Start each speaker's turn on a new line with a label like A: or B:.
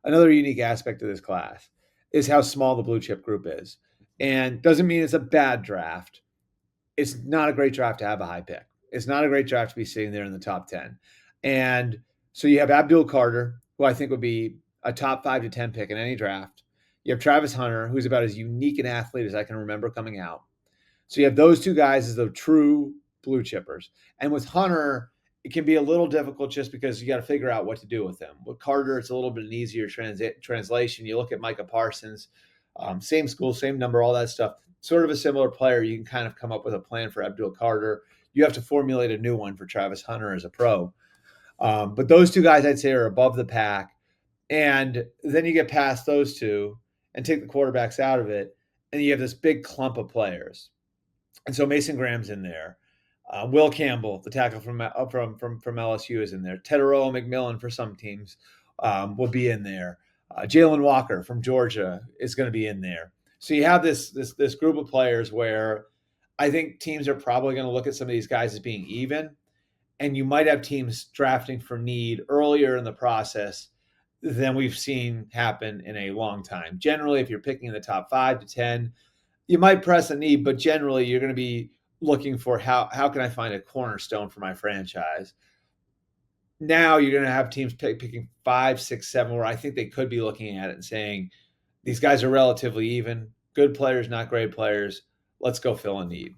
A: another unique aspect of this class is how small the blue chip group is. And doesn't mean it's a bad draft. It's not a great draft to have a high pick. It's not a great draft to be sitting there in the top 10. And so you have Abdul Carter, who I think would be a top 5 to 10 pick in any draft. You have Travis Hunter, who's about as unique an athlete as I can remember coming out. So you have those two guys as the true blue chippers. And with Hunter, it can be a little difficult just because you got to figure out what to do with him. With Carter, it's a little bit an easier translation. You look at Micah Parsons, same school, same number, all that stuff. Sort of a similar player. You can kind of come up with a plan for Abdul Carter. You have to formulate a new one for Travis Hunter as a pro. But those two guys, I'd say, are above the pack. And then you get past those two and take the quarterbacks out of it, and you have this big clump of players. And so Mason Graham's in there. Will Campbell, the tackle from LSU, is in there. Tedero McMillan for some teams will be in there. Jalen Walker from Georgia is going to be in there. So you have this group of players where I think teams are probably going to look at some of these guys as being even, and you might have teams drafting for need earlier in the process than we've seen happen in a long time. Generally, if you're picking in the top 5 to 10, you might press a need, but generally you're going to be looking for how can I find a cornerstone for my franchise. Now you're going to have teams picking 5, 6, 7, where I think they could be looking at it and saying, these guys are relatively even, good players, not great players. Let's go fill a need.